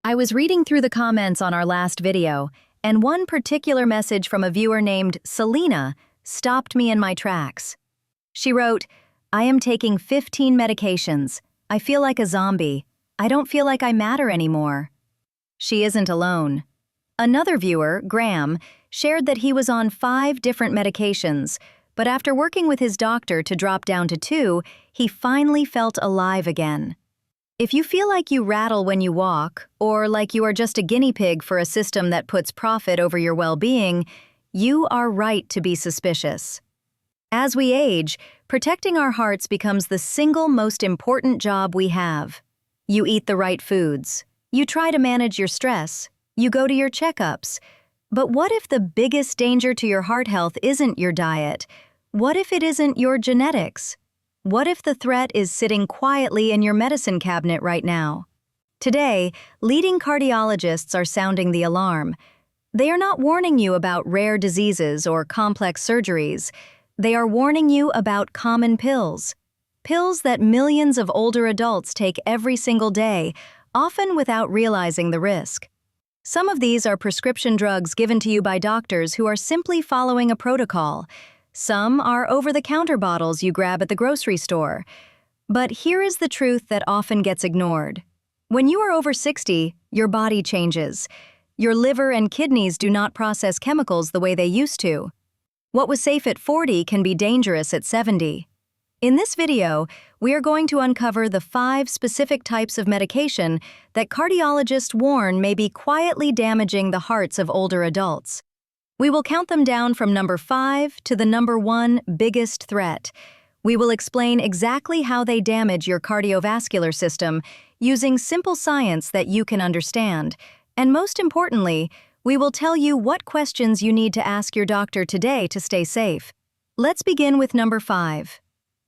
I was reading through the comments on our last video, and one particular message from a viewer named Selena stopped me in my tracks. She wrote, "I am taking 15 medications. I feel like a zombie. I don't feel like I matter anymore." She isn't alone. Another viewer, Graham, shared that he was on 5 different medications, but after working with his doctor to drop down to 2, he finally felt alive again. If you feel like you rattle when you walk, or like you are just a guinea pig for a system that puts profit over your well-being, you are right to be suspicious. As we age, protecting our hearts becomes the single most important job we have. You eat the right foods. You try to manage your stress. You go to your checkups. But what if the biggest danger to your heart health isn't your diet? What if it isn't your genetics? What if the threat is sitting quietly in your medicine cabinet right now? Today, leading cardiologists are sounding the alarm. They are not warning you about rare diseases or complex surgeries. They are warning you about common pills. Pills that millions of older adults take every single day, often without realizing the risk. Some of these are prescription drugs given to you by doctors who are simply following a protocol. Some are over-the-counter bottles you grab at the grocery store. But here is the truth that often gets ignored. When you are over 60, your body changes. Your liver and kidneys do not process chemicals the way they used to. What was safe at 40 can be dangerous at 70. In this video, we are going to uncover the 5 specific types of medication that cardiologists warn may be quietly damaging the hearts of older adults. We will count them down from number 5 to the number 1 biggest threat. We will explain exactly how they damage your cardiovascular system using simple science that you can understand. And most importantly, we will tell you what questions you need to ask your doctor today to stay safe. Let's begin with number 5.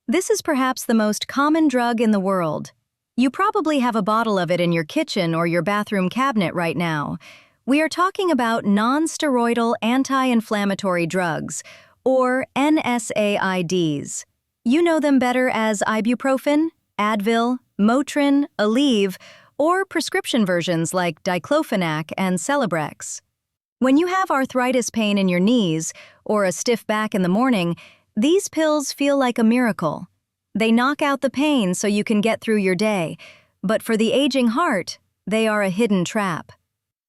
This is perhaps the most common drug in the world. You probably have a bottle of it in your kitchen or your bathroom cabinet right now. We are talking about non-steroidal anti-inflammatory drugs, or NSAIDs. You know them better as ibuprofen, Advil, Motrin, Aleve, or prescription versions like diclofenac and Celebrex. When you have arthritis pain in your knees or a stiff back in the morning, these pills feel like a miracle. They knock out the pain so you can get through your day, but for the aging heart, they are a hidden trap.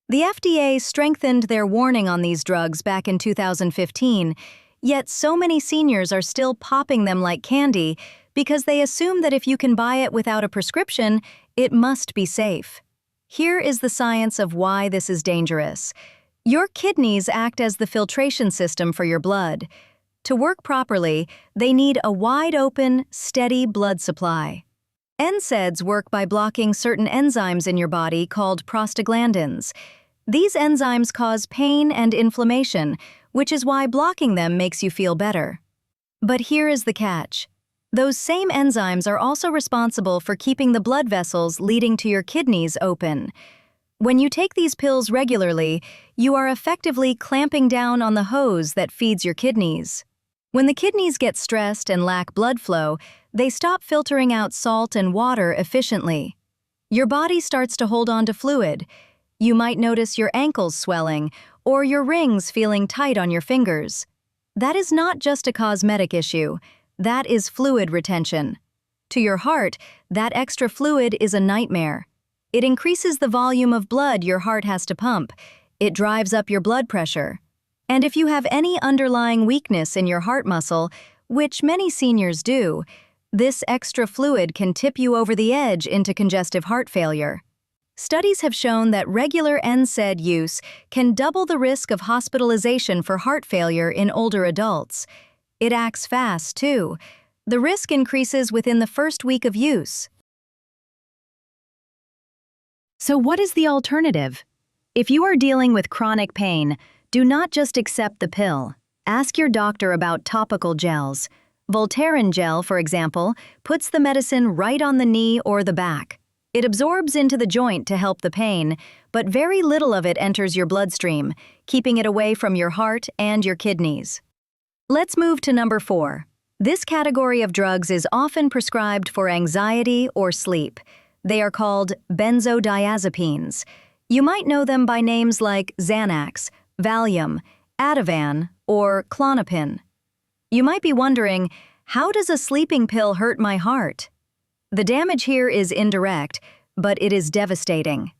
The FDA strengthened their warning on these drugs back in 2015, yet so many seniors are still popping them like candy because they assume that if you can buy it without a prescription, it must be safe. Here is the science of why this is dangerous. Your kidneys act as the filtration system for your blood. To work properly, they need a wide-open, steady blood supply. NSAIDs work by blocking certain enzymes in your body called prostaglandins. These enzymes cause pain and inflammation, which is why blocking them makes you feel better. But here is the catch. Those same enzymes are also responsible for keeping the blood vessels leading to your kidneys open. When you take these pills regularly, you are effectively clamping down on the hose that feeds your kidneys. When the kidneys get stressed and lack blood flow, they stop filtering out salt and water efficiently. Your body starts to hold on to fluid. You might notice your ankles swelling or your rings feeling tight on your fingers. That is not just a cosmetic issue. That is fluid retention. To your heart, that extra fluid is a nightmare. It increases the volume of blood your heart has to pump. It drives up your blood pressure. And if you have any underlying weakness in your heart muscle, which many seniors do, this extra fluid can tip you over the edge into congestive heart failure. Studies have shown that regular NSAID use can double the risk of hospitalization for heart failure in older adults. It acts fast, too. The risk increases within the first week of use. So what is the alternative? If you are dealing with chronic pain, do not just accept the pill. Ask your doctor about topical gels. Voltaren gel, for example, puts the medicine right on the knee or the back. It absorbs into the joint to help the pain, but very little of it enters your bloodstream, keeping it away from your heart and your kidneys. Let's move to number 4. This category of drugs is often prescribed for anxiety or sleep. They are called benzodiazepines. You might know them by names like Xanax, Valium, Ativan, or Klonopin. You might be wondering, how does a sleeping pill hurt my heart? The damage here is indirect, but it is devastating.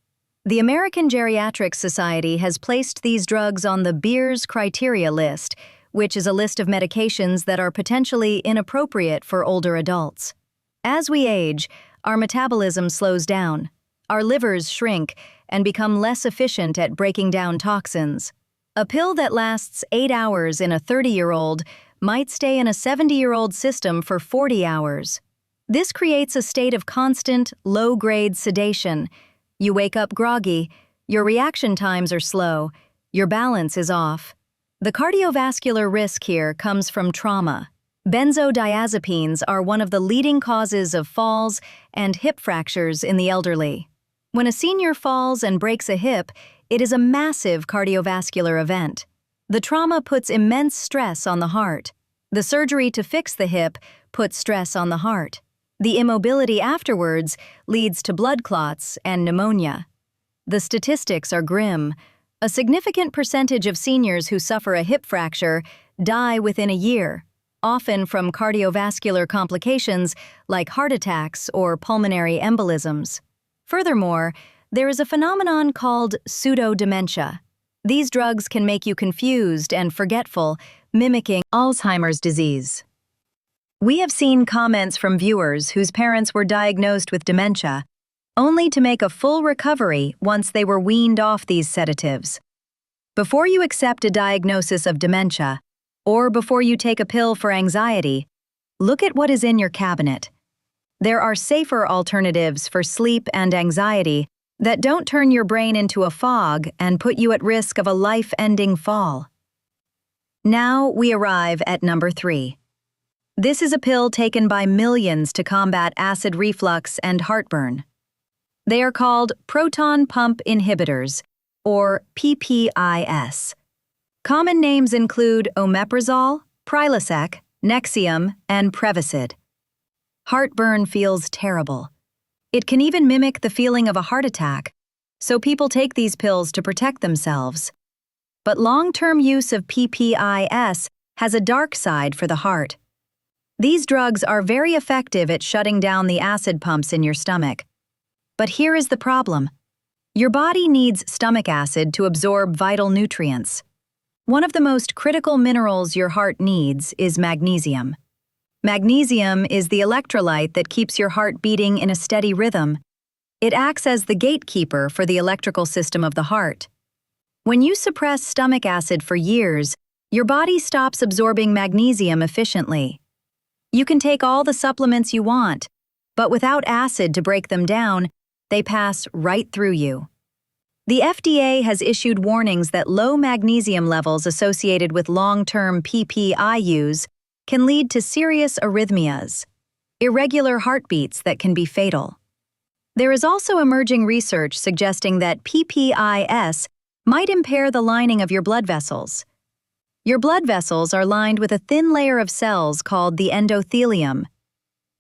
The American Geriatric Society has placed these drugs on the Beers criteria list, which is a list of medications that are potentially inappropriate for older adults. As we age, our metabolism slows down, our livers shrink, and become less efficient at breaking down toxins. A pill that lasts 8 hours in a 30-year-old might stay in a 70-year-old system for 40 hours. This creates a state of constant, low-grade sedation. You wake up groggy, your reaction times are slow, your balance is off. The cardiovascular risk here comes from trauma. Benzodiazepines are one of the leading causes of falls and hip fractures in the elderly. When a senior falls and breaks a hip, it is a massive cardiovascular event. The trauma puts immense stress on the heart. The surgery to fix the hip puts stress on the heart. The immobility afterwards leads to blood clots and pneumonia. The statistics are grim. A significant percentage of seniors who suffer a hip fracture die within a year, often from cardiovascular complications like heart attacks or pulmonary embolisms. Furthermore, there is a phenomenon called pseudo-dementia. These drugs can make you confused and forgetful, mimicking Alzheimer's disease. We have seen comments from viewers whose parents were diagnosed with dementia, only to make a full recovery once they were weaned off these sedatives. Before you accept a diagnosis of dementia, or before you take a pill for anxiety, look at what is in your cabinet. There are safer alternatives for sleep and anxiety that don't turn your brain into a fog and put you at risk of a life-ending fall. Now we arrive at number 3. This is a pill taken by millions to combat acid reflux and heartburn. They are called proton pump inhibitors, or PPIs. Common names include omeprazole, Prilosec, Nexium, and Prevacid. Heartburn feels terrible. It can even mimic the feeling of a heart attack, so people take these pills to protect themselves. But long-term use of PPIs has a dark side for the heart. These drugs are very effective at shutting down the acid pumps in your stomach. But here is the problem. Your body needs stomach acid to absorb vital nutrients. One of the most critical minerals your heart needs is magnesium. Magnesium is the electrolyte that keeps your heart beating in a steady rhythm. It acts as the gatekeeper for the electrical system of the heart. When you suppress stomach acid for years, your body stops absorbing magnesium efficiently. You can take all the supplements you want, but without acid to break them down, they pass right through you. The FDA has issued warnings that low magnesium levels associated with long-term PPI use can lead to serious arrhythmias, irregular heartbeats that can be fatal. There is also emerging research suggesting that PPIs might impair the lining of your blood vessels. Your blood vessels are lined with a thin layer of cells called the endothelium.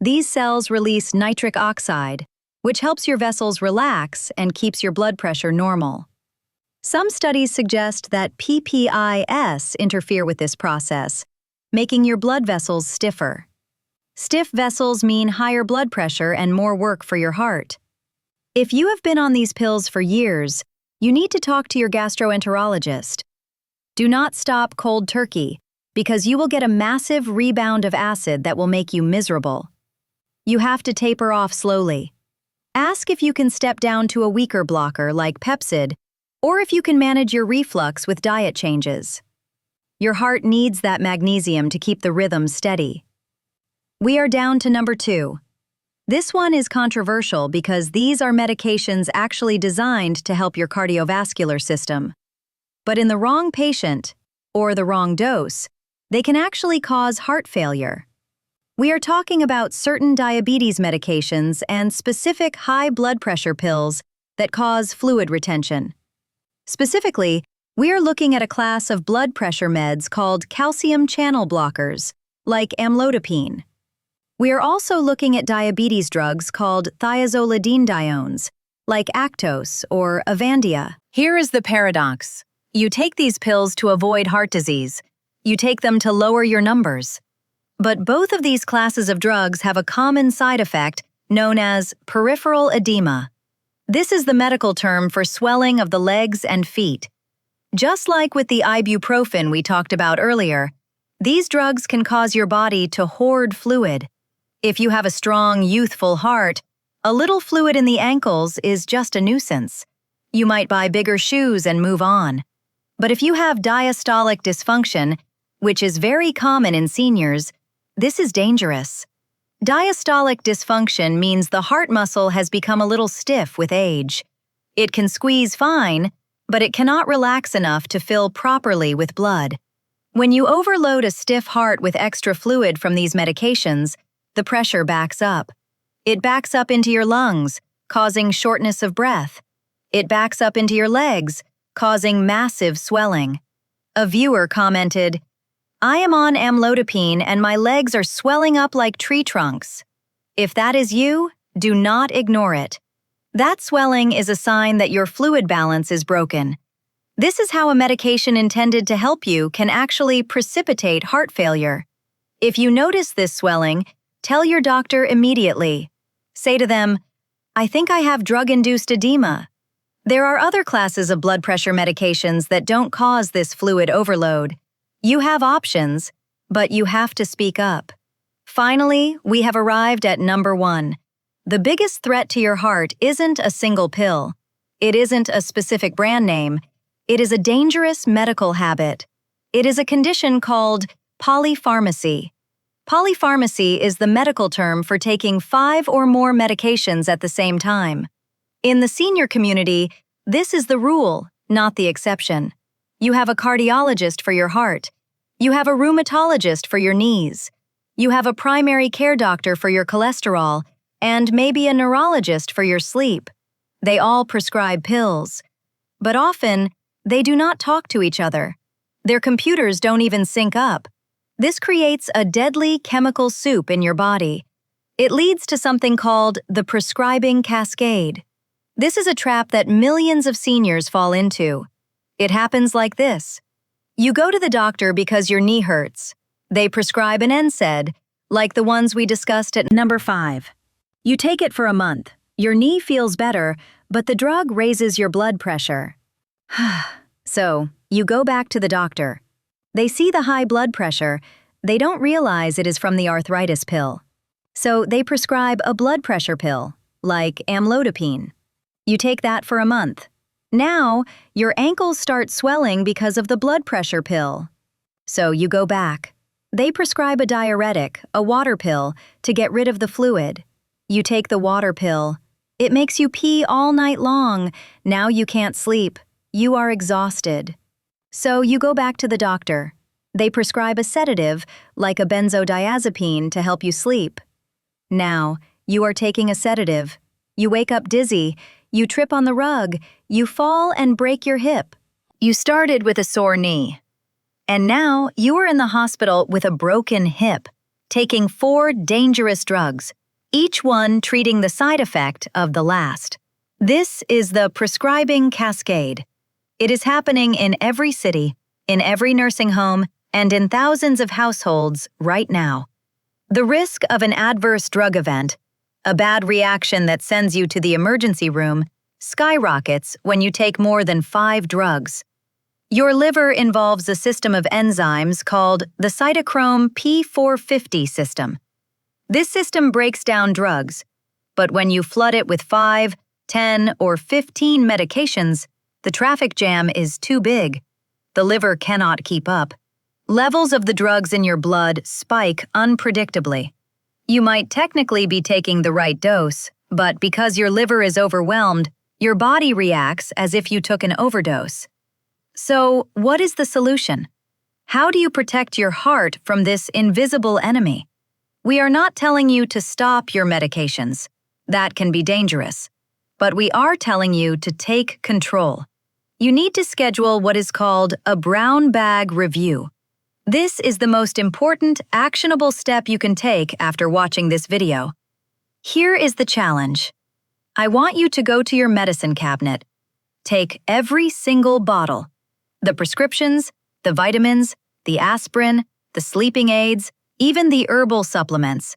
These cells release nitric oxide, which helps your vessels relax and keeps your blood pressure normal. Some studies suggest that PPIs interfere with this process, making your blood vessels stiffer. Stiff vessels mean higher blood pressure and more work for your heart. If you have been on these pills for years, you need to talk to your gastroenterologist. Do not stop cold turkey, because you will get a massive rebound of acid that will make you miserable. You have to taper off slowly. Ask if you can step down to a weaker blocker like Pepcid, or if you can manage your reflux with diet changes. Your heart needs that magnesium to keep the rhythm steady. We are down to number 2. This one is controversial because these are medications actually designed to help your cardiovascular system. But in the wrong patient, or the wrong dose, they can actually cause heart failure. We are talking about certain diabetes medications and specific high blood pressure pills that cause fluid retention. Specifically, we are looking at a class of blood pressure meds called calcium channel blockers, like amlodipine. We are also looking at diabetes drugs called thiazolidinediones, like Actos or Avandia. Here is the paradox. You take these pills to avoid heart disease. You take them to lower your numbers. But both of these classes of drugs have a common side effect known as peripheral edema. This is the medical term for swelling of the legs and feet. Just like with the ibuprofen we talked about earlier, these drugs can cause your body to hoard fluid. If you have a strong, youthful heart, a little fluid in the ankles is just a nuisance. You might buy bigger shoes and move on. But if you have diastolic dysfunction, which is very common in seniors, this is dangerous. Diastolic dysfunction means the heart muscle has become a little stiff with age. It can squeeze fine, but it cannot relax enough to fill properly with blood. When you overload a stiff heart with extra fluid from these medications, the pressure backs up. It backs up into your lungs, causing shortness of breath. It backs up into your legs, causing massive swelling. A viewer commented, "I am on amlodipine and my legs are swelling up like tree trunks." If that is you, do not ignore it. That swelling is a sign that your fluid balance is broken. This is how a medication intended to help you can actually precipitate heart failure. If you notice this swelling, tell your doctor immediately. Say to them, "I think I have drug-induced edema." There are other classes of blood pressure medications that don't cause this fluid overload. You have options, but you have to speak up. Finally, we have arrived at number 1. The biggest threat to your heart isn't a single pill. It isn't a specific brand name. It is a dangerous medical habit. It is a condition called polypharmacy. Polypharmacy is the medical term for taking 5 or more medications at the same time. In the senior community, this is the rule, not the exception. You have a cardiologist for your heart. You have a rheumatologist for your knees. You have a primary care doctor for your cholesterol, and maybe a neurologist for your sleep. They all prescribe pills. But often, they do not talk to each other. Their computers don't even sync up. This creates a deadly chemical soup in your body. It leads to something called the prescribing cascade. This is a trap that millions of seniors fall into. It happens like this. You go to the doctor because your knee hurts. They prescribe an NSAID, like the ones we discussed at number 5. You take it for a month. Your knee feels better, but the drug raises your blood pressure. So, you go back to the doctor. They see the high blood pressure. They don't realize it is from the arthritis pill. So they prescribe a blood pressure pill, like amlodipine. You take that for a month. Now, your ankles start swelling because of the blood pressure pill. So you go back. They prescribe a diuretic, a water pill, to get rid of the fluid. You take the water pill. It makes you pee all night long. Now you can't sleep. You are exhausted. So you go back to the doctor. They prescribe a sedative, like a benzodiazepine, to help you sleep. Now, you are taking a sedative. You wake up dizzy. You trip on the rug. You fall and break your hip. You started with a sore knee. And now you are in the hospital with a broken hip, taking 4 dangerous drugs, each one treating the side effect of the last. This is the prescribing cascade. It is happening in every city, in every nursing home, and in thousands of households right now. The risk of an adverse drug event, a bad reaction that sends you to the emergency room, skyrockets when you take more than 5 drugs. Your liver involves a system of enzymes called the cytochrome P450 system. This system breaks down drugs, but when you flood it with 5, 10, or 15 medications, the traffic jam is too big. The liver cannot keep up. Levels of the drugs in your blood spike unpredictably. You might technically be taking the right dose, but because your liver is overwhelmed, your body reacts as if you took an overdose. So, what is the solution? How do you protect your heart from this invisible enemy? We are not telling you to stop your medications. That can be dangerous. But we are telling you to take control. You need to schedule what is called a brown bag review. This is the most important, actionable step you can take after watching this video. Here is the challenge. I want you to go to your medicine cabinet. Take every single bottle, the prescriptions, the vitamins, the aspirin, the sleeping aids, even the herbal supplements.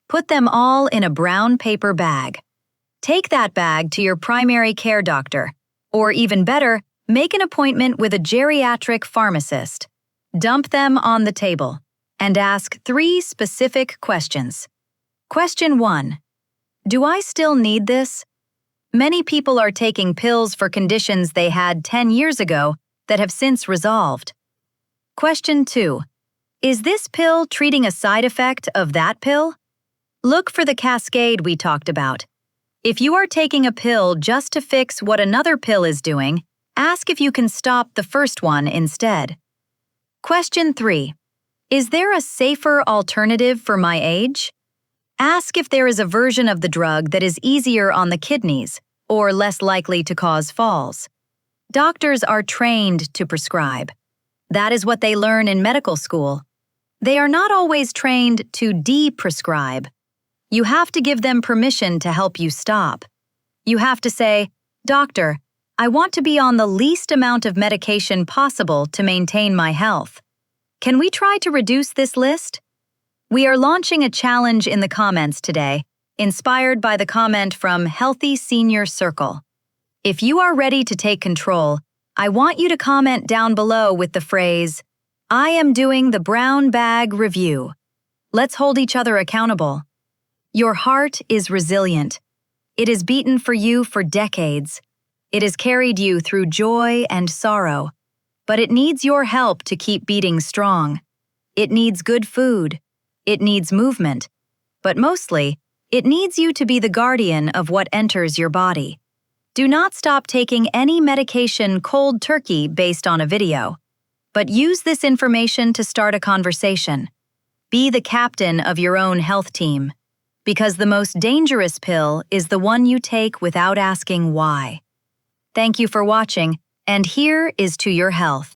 Put them all in a brown paper bag. Take that bag to your primary care doctor, or even better, make an appointment with a geriatric pharmacist. Dump them on the table and ask 3 specific questions. Question 1. Do I still need this? Many people are taking pills for conditions they had 10 years ago that have since resolved. Question 2. Is this pill treating a side effect of that pill? Look for the cascade we talked about. If you are taking a pill just to fix what another pill is doing, ask if you can stop the first one instead. Question 3. Is there a safer alternative for my age? Ask if there is a version of the drug that is easier on the kidneys or less likely to cause falls. Doctors are trained to prescribe. That is what they learn in medical school. They are not always trained to de-prescribe. You have to give them permission to help you stop. You have to say, "Doctor, I want to be on the least amount of medication possible to maintain my health. Can we try to reduce this list?" We are launching a challenge in the comments today, inspired by the comment from Healthy Senior Circle. If you are ready to take control, I want you to comment down below with the phrase, "I am doing the brown bag review." Let's hold each other accountable. Your heart is resilient. It has beaten for you for decades. It has carried you through joy and sorrow. But it needs your help to keep beating strong. It needs good food. It needs movement. But mostly, it needs you to be the guardian of what enters your body. Do not stop taking any medication cold turkey based on a video. But use this information to start a conversation. Be the captain of your own health team. Because the most dangerous pill is the one you take without asking why. Thank you for watching, and here is to your health.